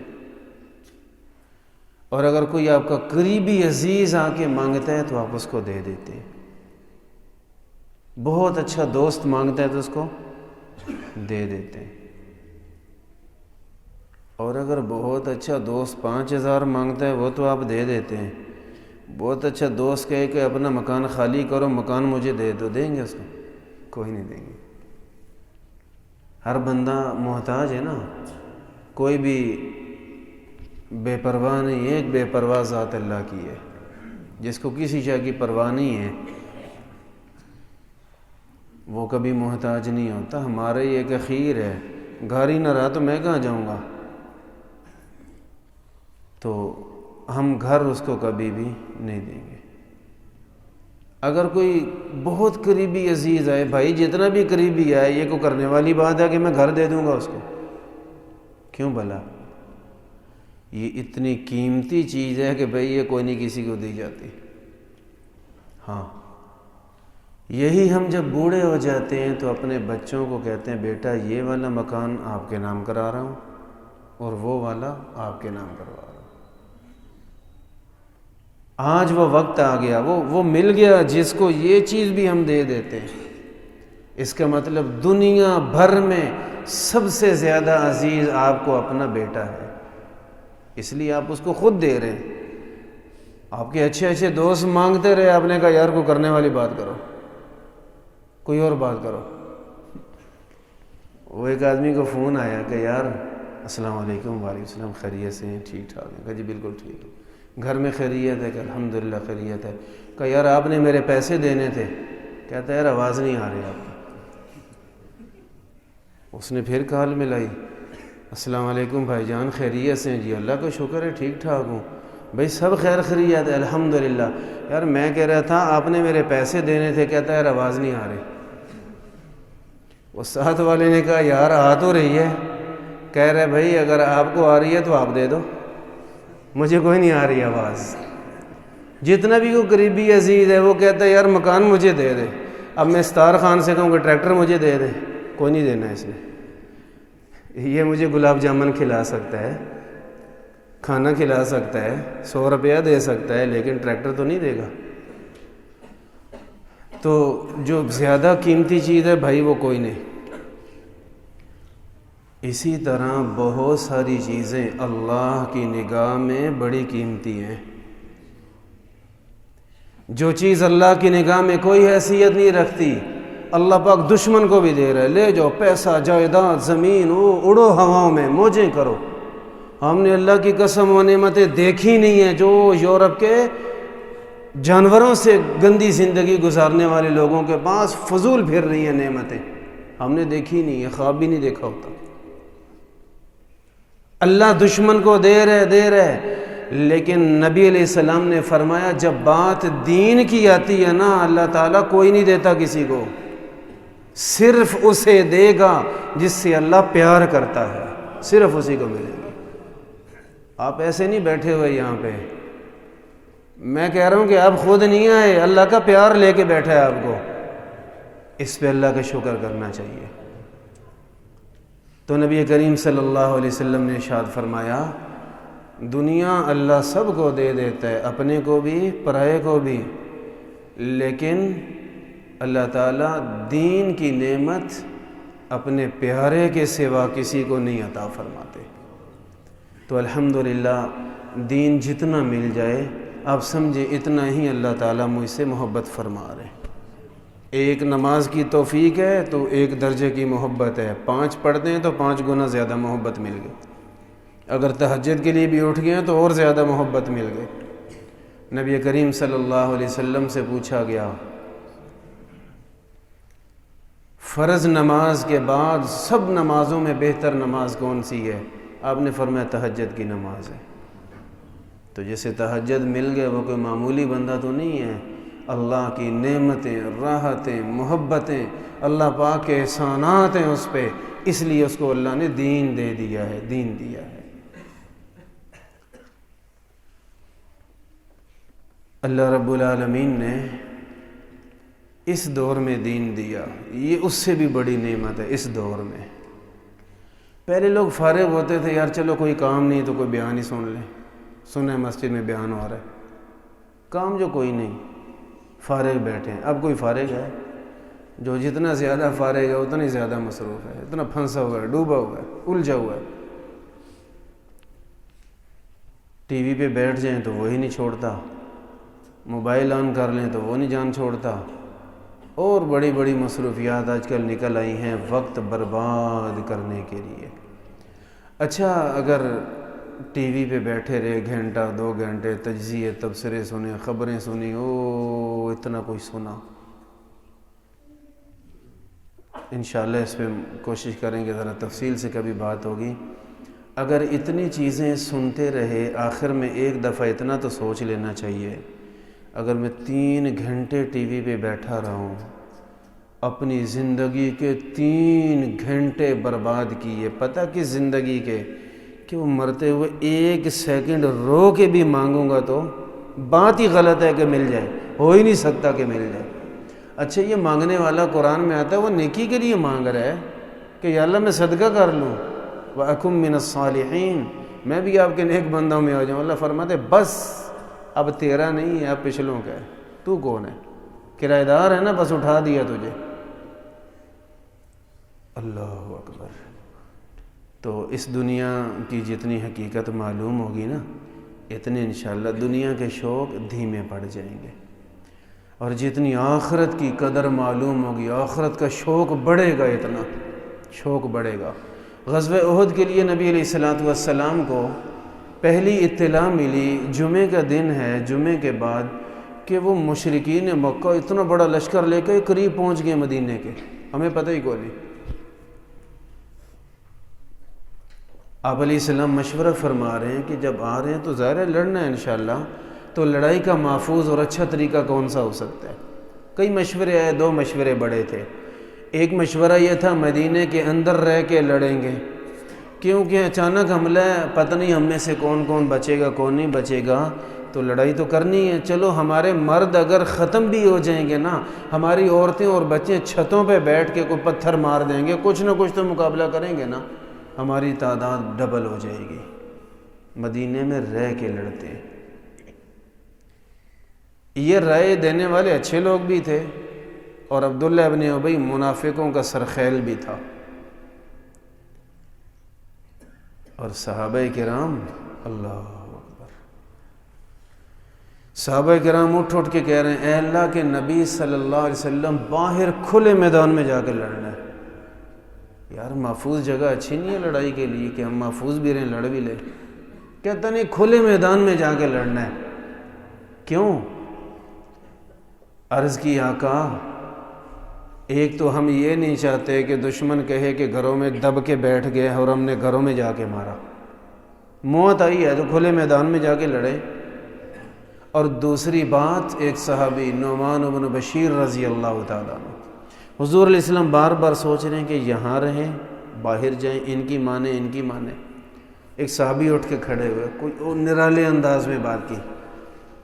اور اگر کوئی آپ کا قریبی عزیز آ کے مانگتا ہے تو آپ اس کو دے دیتے ہیں، بہت اچھا دوست مانگتا ہے تو اس کو دے دیتے ہیں، اور اگر بہت اچھا دوست 5000 مانگتا ہے وہ تو آپ دے دیتے ہیں، بہت اچھا دوست کہے کہ اپنا مکان خالی کرو، مکان مجھے دے دو، دیں گے اس کو؟ کوئی نہیں دیں گے۔ ہر بندہ محتاج ہے نا، کوئی بھی بے پرواہ نہیں ہے، ایک بے پرواہ ذات اللہ کی ہے جس کو کسی شے کی پرواہ نہیں ہے، وہ کبھی محتاج نہیں ہوتا۔ ہمارا یہ ایک اخیر ہے، گھر ہی نہ رہا تو میں کہاں جاؤں گا، تو ہم گھر اس کو کبھی بھی نہیں دیں گے۔ اگر کوئی بہت قریبی عزیز آئے، بھائی جتنا بھی قریبی آئے، یہ کو کرنے والی بات ہے کہ میں گھر دے دوں گا اس کو؟ کیوں بھلا؟ یہ اتنی قیمتی چیز ہے کہ بھائی یہ کوئی نہیں کسی کو دی جاتی۔ ہاں، یہی ہم جب بوڑھے ہو جاتے ہیں تو اپنے بچوں کو کہتے ہیں بیٹا یہ والا مکان آپ کے نام کرا رہا ہوں اور وہ والا آپ کے نام کروا رہا ہوں۔ آج وہ وقت آ گیا، وہ مل گیا جس کو یہ چیز بھی ہم دے دیتے ہیں۔ اس کا مطلب دنیا بھر میں سب سے زیادہ عزیز آپ کو اپنا بیٹا ہے، اس لیے آپ اس کو خود دے رہے ہیں۔ آپ کے اچھے اچھے دوست مانگتے رہے، آپ نے کہا یار کو کرنے والی بات کرو، کوئی اور بات کرو۔ وہ ایک آدمی کو فون آیا کہ یار السلام علیکم۔ وعلیکم السلام، خیریت سے ہیں؟ ٹھیک ٹھاک ہیں؟ کہا جی بالکل ٹھیک ہے۔ گھر میں خیریت ہے؟ کہ الحمدللہ خیریت ہے۔ کہا یار آپ نے میرے پیسے دینے تھے۔ کہتا ہے یار آواز نہیں آ رہی آپ کی۔ اس نے پھر کال ملائی، السلام علیکم بھائی جان، خیریت سے ہیں؟ جی اللہ کا شکر ہے ٹھیک ٹھاک ہوں۔ بھائی سب خیر خیریت ہے؟ الحمدللہ۔ یار میں کہہ رہا تھا آپ نے میرے پیسے دینے تھے۔ کہتا ہے یار آواز نہیں آ رہی۔ وہ ساتھ والے نے کہا یار آ تو رہی ہے۔ کہہ رہے بھائی اگر آپ کو آ رہی ہے تو آپ دے دو، مجھے کوئی نہیں آ رہی آواز۔ جتنا بھی کوئی قریبی عزیز ہے وہ کہتا ہے یار مکان مجھے دے دے۔ اب میں ستار خان سے کہوں کہ ٹریکٹر مجھے دے دے، کوئی نہیں دینا اس نے۔ یہ مجھے گلاب جامن کھلا سکتا ہے، کھانا کھلا سکتا ہے، 100 روپیہ دے سکتا ہے، لیکن ٹریکٹر تو نہیں دے گا۔ تو جو زیادہ قیمتی چیز ہے بھائی وہ کوئی نہیں۔ اسی طرح بہت ساری چیزیں اللہ کی نگاہ میں بڑی قیمتی ہیں۔ جو چیز اللہ کی نگاہ میں کوئی حیثیت نہیں رکھتی، اللہ پاک دشمن کو بھی دے رہا ہے، لے جاؤ پیسہ جائیداد زمین، اڑو ہواؤں میں موجیں کرو۔ ہم نے اللہ کی قسم و نعمتیں دیکھی نہیں ہیں جو یورپ کے جانوروں سے گندی زندگی گزارنے والے لوگوں کے پاس فضول پھر رہی ہیں نعمتیں، ہم نے دیکھی نہیں ہے، خواب بھی نہیں دیکھا ہوتا۔ اللہ دشمن کو دے رہے، لیکن نبی علیہ السلام نے فرمایا جب بات دین کی آتی ہے نا، اللہ تعالیٰ کوئی نہیں دیتا کسی کو، صرف اسے دے گا جس سے اللہ پیار کرتا ہے، صرف اسی کو ملے گا۔ آپ ایسے نہیں بیٹھے ہوئے یہاں پہ، میں کہہ رہا ہوں کہ آپ خود نہیں آئے، اللہ کا پیار لے کے بیٹھا ہے آپ کو، اس پہ اللہ کا شکر کرنا چاہیے۔ تو نبی کریم صلی اللہ علیہ وسلم نے ارشاد فرمایا دنیا اللہ سب کو دے دیتا ہے، اپنے کو بھی پرائے کو بھی، لیکن اللہ تعالیٰ دین کی نعمت اپنے پیارے کے سوا کسی کو نہیں عطا فرماتے۔ تو الحمدللہ دین جتنا مل جائے آپ سمجھے اتنا ہی اللہ تعالیٰ مجھ سے محبت فرما رہے ہیں۔ ایک نماز کی توفیق ہے تو 1 درجے کی محبت ہے، 5 پڑھتے ہیں تو 5 گنا زیادہ محبت مل گئی، اگر تہجد کے لیے بھی اٹھ گئے تو اور زیادہ محبت مل گئی۔ نبی کریم صلی اللہ علیہ وسلم سے پوچھا گیا فرض نماز کے بعد سب نمازوں میں بہتر نماز کون سی ہے؟ آپ نے فرمایا تہجد کی نماز ہے۔ تو جسے تہجد مل گئے وہ کوئی معمولی بندہ تو نہیں ہے، اللہ کی نعمتیں، راحتیں، محبتیں، اللہ پاک کے احسانات ہیں اس پہ، اس لیے اس کو اللہ نے دین دے دیا ہے، دین دیا ہے۔ اللہ رب العالمین نے اس دور میں دین دیا، یہ اس سے بھی بڑی نعمت ہے۔ اس دور میں پہلے لوگ فارغ ہوتے تھے، یار چلو کوئی کام نہیں تو کوئی بیان ہی سن لیں، سنیں مسجد میں بیان ہو رہا ہے، کام جو کوئی نہیں، فارغ بیٹھے ہیں۔ اب کوئی فارغ ہے؟ جو جتنا زیادہ فارغ ہے اتنا ہی زیادہ مصروف ہے، اتنا پھنسا ہوا ہے، ڈوبا ہوا ہے، الجھا ہوا ہے۔ ٹی وی پہ بیٹھ جائیں تو وہی نہیں چھوڑتا، موبائل آن کر لیں تو وہ نہیں جان چھوڑتا، اور بڑی بڑی مصروفیات آج کل نکل آئی ہیں وقت برباد کرنے کے لیے۔ اچھا اگر ٹی وی پہ بیٹھے رہے گھنٹہ 2 گھنٹے، تجزیے تبصرے سنے، خبریں سنی، او اتنا کوئی سنا. انشاءاللہ اس پہ کوشش کریں گے، ذرا تفصیل سے کبھی بات ہوگی. اگر اتنی چیزیں سنتے رہے، آخر میں ایک دفعہ اتنا تو سوچ لینا چاہیے، اگر میں 3 گھنٹے ٹی وی پہ بیٹھا رہا ہوں، اپنی زندگی کے 3 گھنٹے برباد کیے، پتہ کس زندگی کے، کہ وہ مرتے ہوئے 1 سیکنڈ رو کے بھی مانگوں گا تو بات ہی غلط ہے کہ مل جائے، ہو ہی نہیں سکتا کہ مل جائے. اچھا یہ مانگنے والا قرآن میں آتا ہے وہ نیکی کے لیے مانگ رہا ہے کہ یا اللہ میں صدقہ کر لوں، وَأَكُن مِّنَ الصَّالِحِينَ، میں بھی آپ کے نیک بندوں میں ہو جاؤں. اللہ فرماتے بس اب تیرا نہیں ہے، اب پچھلوں کا ہے، تو کون ہے، کرایہ دار ہے نا، بس اٹھا دیا تجھے. اللہ اکبر. تو اس دنیا کی جتنی حقیقت معلوم ہوگی نا، اتنے انشاءاللہ دنیا کے شوق دھیمے پڑ جائیں گے، اور جتنی آخرت کی قدر معلوم ہوگی، آخرت کا شوق بڑھے گا، اتنا شوق بڑھے گا. غزوہ احد کے لیے نبی علیہ الصلوۃ والسلام کو پہلی اطلاع ملی، جمعے کا دن ہے، جمعے کے بعد، کہ وہ مشرکین مکہ اتنا بڑا لشکر لے کے قریب پہنچ گئے مدینے کے، ہمیں پتہ ہی کوئی نہیں. آپ علیہ السلام مشورہ فرما رہے ہیں کہ جب آ رہے ہیں تو ظاہر ہے لڑنا ہے انشاءاللہ، تو لڑائی کا محفوظ اور اچھا طریقہ کون سا ہو سکتا ہے؟ کئی مشورے آئے، 2 مشورے بڑے تھے. ایک مشورہ یہ تھا مدینے کے اندر رہ کے لڑیں گے، کیونکہ اچانک حملہ ہے، پتہ نہیں ہم میں سے کون کون بچے گا کون نہیں بچے گا، تو لڑائی تو کرنی ہے. چلو ہمارے مرد اگر ختم بھی ہو جائیں گے نا، ہماری عورتیں اور بچے چھتوں پہ بیٹھ کے کوئی پتھر مار دیں گے، کچھ نہ کچھ تو مقابلہ کریں گے نا، ہماری تعداد ڈبل ہو جائے گی. مدینے میں رہ کے لڑتے ہیں. یہ رائے دینے والے اچھے لوگ بھی تھے، اور عبداللہ ابن ابی منافقوں کا سرخیل بھی تھا. اور صحابہ کرام، اللہ اکبر، صحابہ کرام اٹھ کے کہہ رہے ہیں اے اللہ کے نبی صلی اللہ علیہ وسلم، باہر کھلے میدان میں جا کے لڑنا ہے. یار محفوظ جگہ اچھی نہیں ہے لڑائی کے لیے کہ ہم محفوظ بھی رہیں لڑ بھی لیں. کہتا نہیں کھلے میدان میں جا کے لڑنا ہے. کیوں؟ عرض کی آقا، ایک تو ہم یہ نہیں چاہتے کہ دشمن کہے کہ گھروں میں دب کے بیٹھ گئے اور ہم نے گھروں میں جا کے مارا، موت آئی ہے تو کھلے میدان میں جا کے لڑے. اور دوسری بات، ایک صحابی نعمان بن بشیر رضی اللہ تعالیٰ عنہ، حضور علیہ السلام بار بار سوچ رہے ہیں کہ یہاں رہیں باہر جائیں، ان کی مانیں ان کی مانیں. ایک صحابی اٹھ کے کھڑے ہوئے، کوئی نرالے انداز میں بات کی،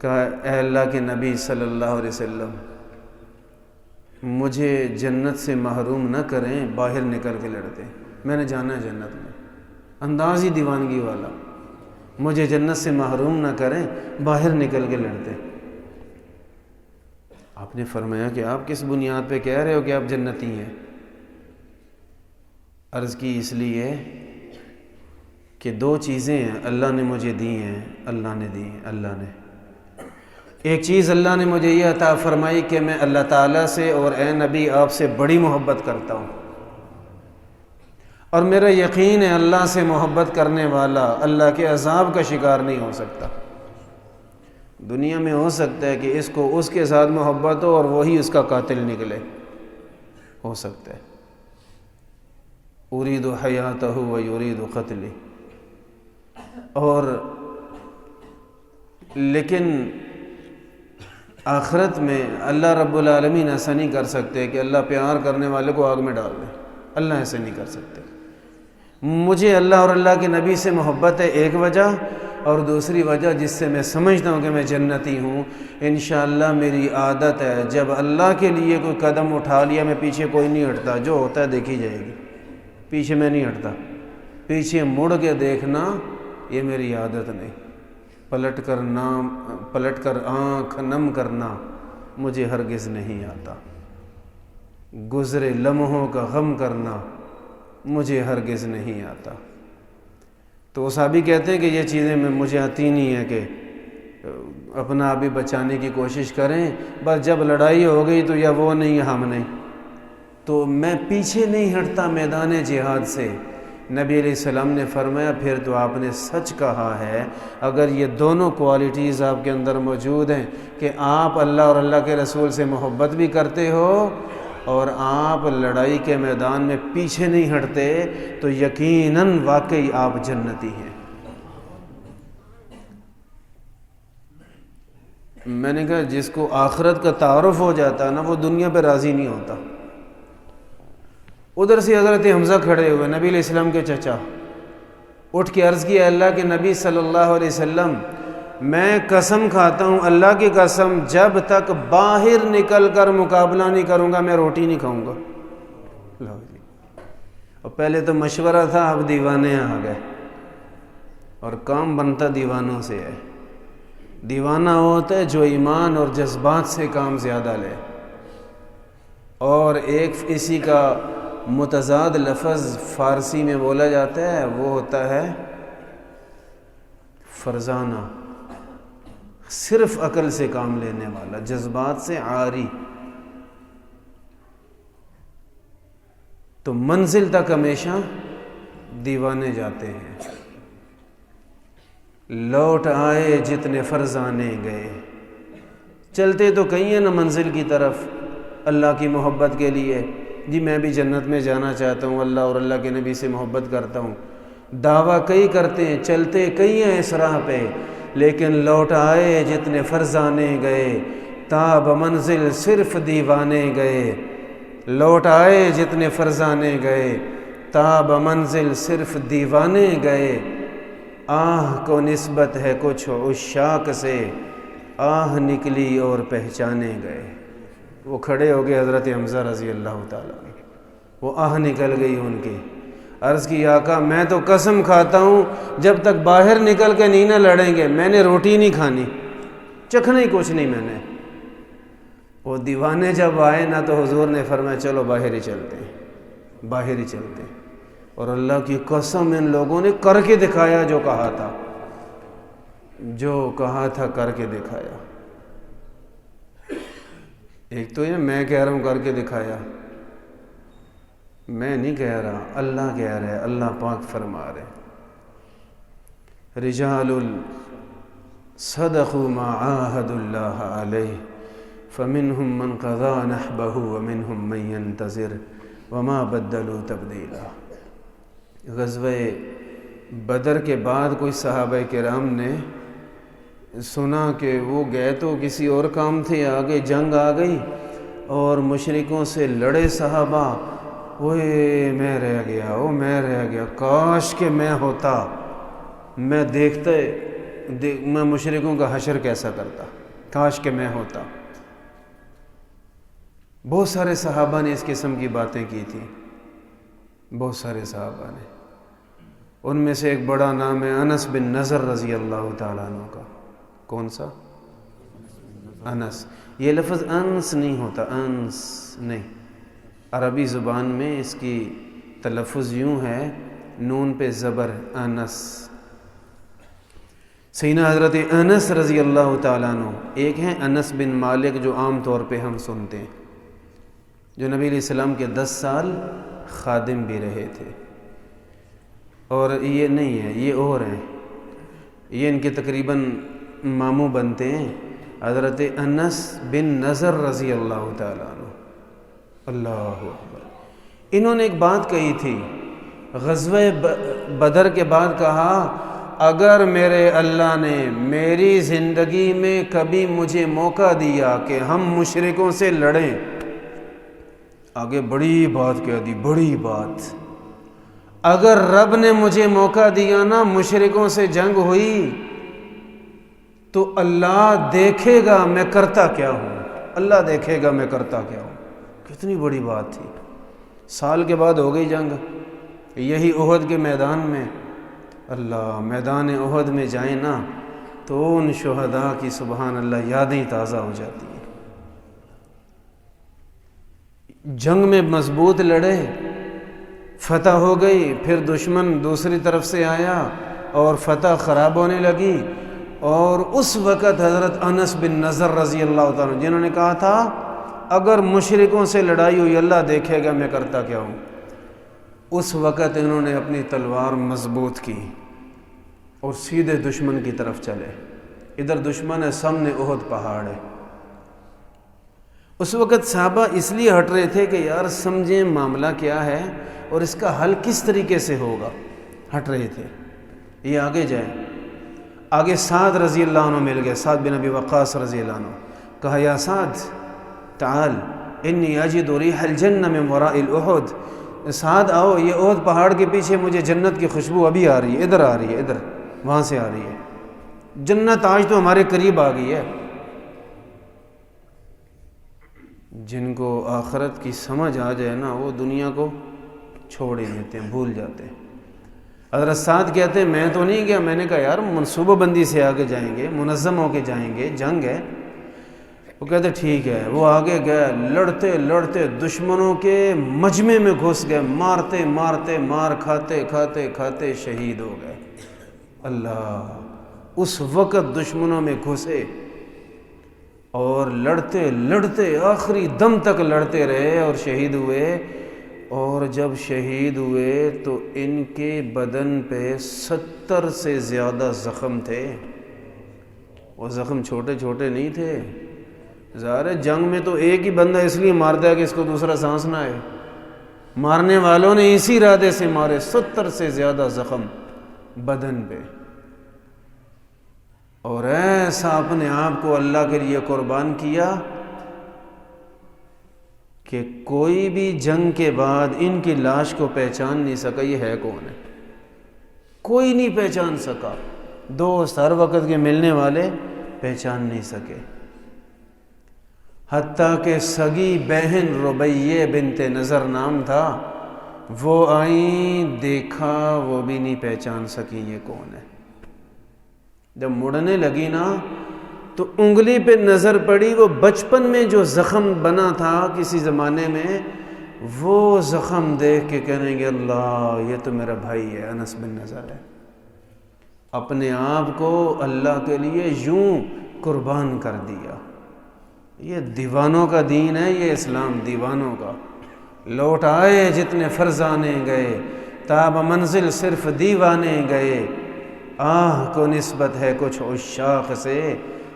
کہا اے اللہ کے نبی صلی اللہ علیہ وسلم، مجھے جنت سے محروم نہ کریں، باہر نکل کے لڑتے، میں نے جانا ہے جنت میں. انداز ہی دیوانگی والا، مجھے جنت سے محروم نہ کریں، باہر نکل کے لڑتے. آپ نے فرمایا کہ آپ کس بنیاد پہ کہہ رہے ہو کہ آپ جنتی ہیں؟ عرض کی اس لیے کہ 2 چیزیں ہیں اللہ نے مجھے دی ہیں، اللہ نے دی ہیں. اللہ نے ایک چیز اللہ نے مجھے یہ عطا فرمائی کہ میں اللہ تعالیٰ سے اور اے نبی آپ سے بڑی محبت کرتا ہوں، اور میرا یقین ہے اللہ سے محبت کرنے والا اللہ کے عذاب کا شکار نہیں ہو سکتا. دنیا میں ہو سکتا ہے کہ اس کو اس کے ساتھ محبت ہو اور وہی اس کا قاتل نکلے، ہو سکتا ہے. ارید حیاتہ و یرید قتلی. اور لیکن آخرت میں اللہ رب العالمین ایسا نہیں کر سکتے کہ اللہ پیار کرنے والے کو آگ میں ڈال دے. اللہ ایسے نہیں کر سکتے. مجھے اللہ اور اللہ کے نبی سے محبت ہے ایک وجہ، اور دوسری وجہ جس سے میں سمجھتا ہوں کہ میں جنتی ہوں، انشاءاللہ میری عادت ہے جب اللہ کے لیے کوئی قدم اٹھا لیا میں پیچھے کوئی نہیں ہٹتا، جو ہوتا ہے دیکھی جائے گی، پیچھے میں نہیں ہٹتا. پیچھے مڑ کے دیکھنا یہ میری عادت نہیں. پلٹ کر آنکھ نم کرنا مجھے ہرگز نہیں آتا. گزرے لمحوں کا غم کرنا مجھے ہرگز نہیں آتا. تو وہ صحابی کہتے ہیں کہ یہ چیزیں مجھے آتی نہیں ہے کہ اپنا ابھی بچانے کی کوشش کریں، بس جب لڑائی ہو گئی تو یا وہ نہیں ہم نہیں. تو میں پیچھے نہیں ہٹتا میدان جہاد سے، نبی علیہ السلام نے فرمایا پھر تو آپ نے سچ کہا ہے، اگر یہ دونوں کوالٹیز آپ کے اندر موجود ہیں کہ آپ اللہ اور اللہ کے رسول سے محبت بھی کرتے ہو اور آپ لڑائی کے میدان میں پیچھے نہیں ہٹتے، تو یقیناً واقعی آپ جنتی ہیں۔ میں نے کہا جس کو آخرت کا تعارف ہو جاتا ہے نا، وہ دنیا پہ راضی نہیں ہوتا۔ ادھر سے حضرت حمزہ کھڑے ہوئے، نبی علیہ السلام کے چچا، اٹھ کے عرض کیا اللہ کے نبی صلی اللہ علیہ وسلم، میں قسم کھاتا ہوں اللہ کی قسم، جب تک باہر نکل کر مقابلہ نہیں کروں گا میں روٹی نہیں کھاؤں گا۔ اور پہلے تو مشورہ تھا، اب دیوانے آ گئے، اور کام بنتا دیوانوں سے ہے۔ دیوانہ ہوتا ہے جو ایمان اور جذبات سے کام زیادہ لے، اور ایک اسی کا متضاد لفظ فارسی میں بولا جاتا ہے، وہ ہوتا ہے فرزانہ، صرف عقل سے کام لینے والا، جذبات سے عاری۔ تو منزل تک ہمیشہ دیوانے جاتے ہیں، لوٹ آئے جتنے فرزانے گئے۔ چلتے تو کہیں ہیں نا منزل کی طرف اللہ کی محبت کے لیے، جی میں بھی جنت میں جانا چاہتا ہوں، اللہ اور اللہ کے نبی سے محبت کرتا ہوں، دعویٰ کئی کرتے ہیں، چلتے کئی ہیں اس راہ پہ، لیکن لوٹ آئے جتنے فرزانے گئے، تاب منزل صرف دیوانے گئے۔ لوٹ آئے جتنے فرزانے گئے، تاب منزل صرف دیوانے گئے۔ آہ کو نسبت ہے کچھ عشاق سے، آہ نکلی اور پہچانے گئے۔ وہ کھڑے ہو گئے حضرت حمزہ رضی اللہ تعالیٰ، وہ آہ نکل گئی ان کی۔ عرض کی آقا میں تو قسم کھاتا ہوں جب تک باہر نکل کے نہیں نہ لڑیں گے میں نے روٹی نہیں کھانی، چکھنا ہی کچھ نہیں میں نے۔ وہ دیوانے جب آئے نا تو حضور نے فرمایا چلو باہر ہی چلتے ہیں، باہر ہی چلتے ہیں۔ اور اللہ کی قسم ان لوگوں نے کر کے دکھایا جو کہا تھا، جو کہا تھا کر کے دکھایا۔ ایک تو یہ میں کہہ رہا ہوں کر کے دکھایا، میں نہیں کہہ رہا، اللہ کہہ رہے، اللہ پاک فرما رہے، رجال صدقوا ما عاهدوا اللہ علیہ فمنهم من قضى نحبه ومنهم من ينتظر وما بدلوا تبدیلا۔ غزوہ بدر کے بعد کوئی صحابہ کرام نے سنا کہ وہ گئے تو کسی اور کام تھے، آگے جنگ آ گئی اور مشرکوں سے لڑے صحابہ، اوے میں رہ گیا، او میں رہ گیا، کاش کہ میں ہوتا، میں میں مشرکوں کا حشر کیسا کرتا، کاش کہ میں ہوتا۔ بہت سارے صحابہ نے اس قسم کی باتیں کی تھیں، بہت سارے صحابہ نے۔ ان میں سے ایک بڑا نام ہے انس بن نضر رضی اللہ تعالیٰ عنہ کا۔ کون سا؟ انس۔ یہ لفظ انس نہیں ہوتا، انس نہیں، عربی زبان میں اس کی تلفظ یوں ہے، نون پہ زبر، انس۔ سیدنا حضرت انس رضی اللہ تعالیٰ عنہ، ایک ہیں انس بن مالک جو عام طور پہ ہم سنتے ہیں، جو نبی علیہ السلام کے 10 سال خادم بھی رہے تھے، اور یہ نہیں ہے، یہ اور ہیں، یہ ان کے تقریباً ماموں بنتے ہیں، حضرت انس بن نضر رضی اللہ تعالیٰ عنہ۔ اللہ اکبر۔ انہوں نے ایک بات کہی تھی غزوہ بدر کے بعد، کہا اگر میرے اللہ نے میری زندگی میں کبھی مجھے موقع دیا کہ ہم مشرکوں سے لڑیں، آگے بڑی بات کہہ دی، بڑی بات، اگر رب نے مجھے موقع دیا نا مشرکوں سے جنگ ہوئی تو اللہ دیکھے گا میں کرتا کیا ہوں، اللہ دیکھے گا میں کرتا کیا ہوں۔ کتنی بڑی بات تھی۔ سال کے بعد ہو گئی جنگ، یہی احد کے میدان میں، اللہ میدان احد میں جائیں نا تو ان شہداء کی سبحان اللہ یادیں تازہ ہو جاتی ہیں۔ جنگ میں مضبوط لڑے، فتح ہو گئی، پھر دشمن دوسری طرف سے آیا اور فتح خراب ہونے لگی، اور اس وقت حضرت انس بن نضر رضی اللہ تعالیٰ جنہوں نے کہا تھا اگر مشرکوں سے لڑائی ہوئی اللہ دیکھے گا میں کرتا کیا ہوں، اس وقت انہوں نے اپنی تلوار مضبوط کی اور سیدھے دشمن کی طرف چلے. ادھر دشمن ہے، سامنے احد پہاڑ ہے. اس وقت صحابہ اس لیے ہٹ رہے تھے کہ یار سمجھیں معاملہ کیا ہے اور اس کا حل کس طریقے سے ہوگا. ہٹ رہے تھے. یہ آگے جائے. آگے سعد رضی اللہ عنہ مل گئے، سعد بن ابی وقاص رضی اللہ عنہ. کہا یا سعد تعال انی اجد ریح الجنہ من وراء الاحد. سعد آؤ، یہ احد پہاڑ کے پیچھے مجھے جنت کی خوشبو ابھی آ رہی ہے، ادھر آ رہی ہے، ادھر وہاں سے آ رہی ہے. جنت آج تو ہمارے قریب آ گئی ہے. جن کو آخرت کی سمجھ آ جائے نا، وہ دنیا کو چھوڑ ہی دیتے ہیں، بھول جاتے ہیں. حضرت سعد کہتے ہیں میں تو نہیں گیا. میں نے کہا یار منصوبہ بندی سے آگے جائیں گے، منظم ہو کے جائیں گے، جنگ ہے. وہ کہتے ٹھیک ہے. وہ آگے گئے، لڑتے لڑتے دشمنوں کے مجمع میں گھس گئے، مارتے مارتے مار کھاتے کھاتے کھاتے شہید ہو گئے. اللہ، اس وقت دشمنوں میں گھسے اور لڑتے لڑتے آخری دم تک لڑتے رہے اور شہید ہوئے. اور جب شہید ہوئے تو ان کے بدن پہ 70 سے زیادہ زخم تھے. وہ زخم چھوٹے چھوٹے نہیں تھے. ظاہر ہے جنگ میں تو ایک ہی بندہ اس لیے مارتا ہے کہ اس کو دوسرا سانس نہ آئے. مارنے والوں نے اسی ارادے سے مارے. 70 سے زیادہ زخم بدن پہ. اور ایسا اپنے آپ کو اللہ کے لیے قربان کیا کہ کوئی بھی جنگ کے بعد ان کی لاش کو پہچان نہیں سکا یہ ہے کون ہے. کوئی نہیں پہچان سکا. دوست ہر وقت کے ملنے والے پہچان نہیں سکے. حتیٰ کہ سگی بہن ربیہ بنت نظر نام تھا، وہ آئیں، دیکھا، وہ بھی نہیں پہچان سکی یہ کون ہے. جب مڑنے لگی نا تو انگلی پہ نظر پڑی، وہ بچپن میں جو زخم بنا تھا کسی زمانے میں، وہ زخم دیکھ کے کہنے گے اللہ یہ تو میرا بھائی ہے، انس بن نظر ہے. اپنے آپ کو اللہ کے لیے یوں قربان کر دیا. یہ دیوانوں کا دین ہے، یہ اسلام دیوانوں کا. لوٹ آئے جتنے فرزانے گئے، تاب منزل صرف دیوانے گئے. آہ کو نسبت ہے کچھ عشاق سے،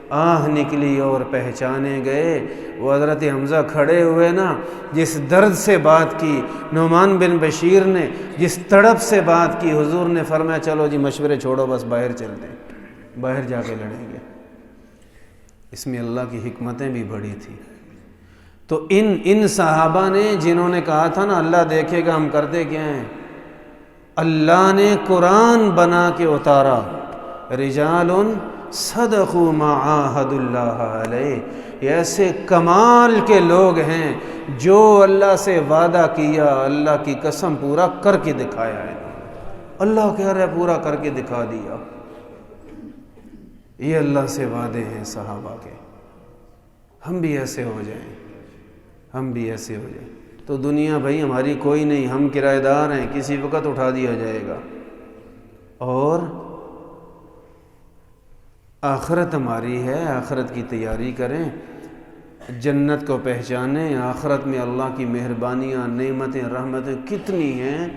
آہ نکلی اور پہچانے گئے. وہ حضرت حمزہ کھڑے ہوئے نا، جس درد سے بات کی نعمان بن بشیر نے، جس تڑپ سے بات کی، حضور نے فرمایا چلو جی مشورے چھوڑو، بس باہر چلتے ہیں، باہر جا کے لڑیں گے. اس میں اللہ کی حکمتیں بھی بڑی تھی. تو ان صحابہ نے جنہوں نے کہا تھا نا اللہ دیکھے گا ہم کرتے کیا ہیں، اللہ نے قرآن بنا کے اتارا. رجال صدقوا ما عاہدوا اللہ علیہ. یہ ایسے کمال کے لوگ ہیں جو اللہ سے وعدہ کیا اللہ کی قسم پورا کر کے دکھایا ہے. اللہ کہہ رہا ہے پورا کر کے دکھا دیا. یہ اللہ سے وعدے ہیں صحابہ کے. ہم بھی ایسے ہو جائیں، ہم بھی ایسے ہو جائیں. تو دنیا بھائی ہماری کوئی نہیں، ہم کرایہ دار ہیں، کسی وقت اٹھا دیا جائے گا. اور آخرت ہماری ہے، آخرت کی تیاری کریں، جنت کو پہچانیں. آخرت میں اللہ کی مہربانیاں، نعمتیں، رحمتیں کتنی ہیں،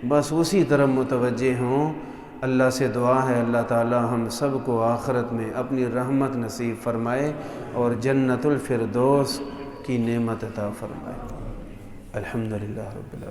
بس اسی طرف متوجہ ہوں. اللہ سے دعا ہے اللہ تعالی ہم سب کو آخرت میں اپنی رحمت نصیب فرمائے اور جنت الفردوس کی نعمت عطا فرمائے. الحمدللہ رب العالمین.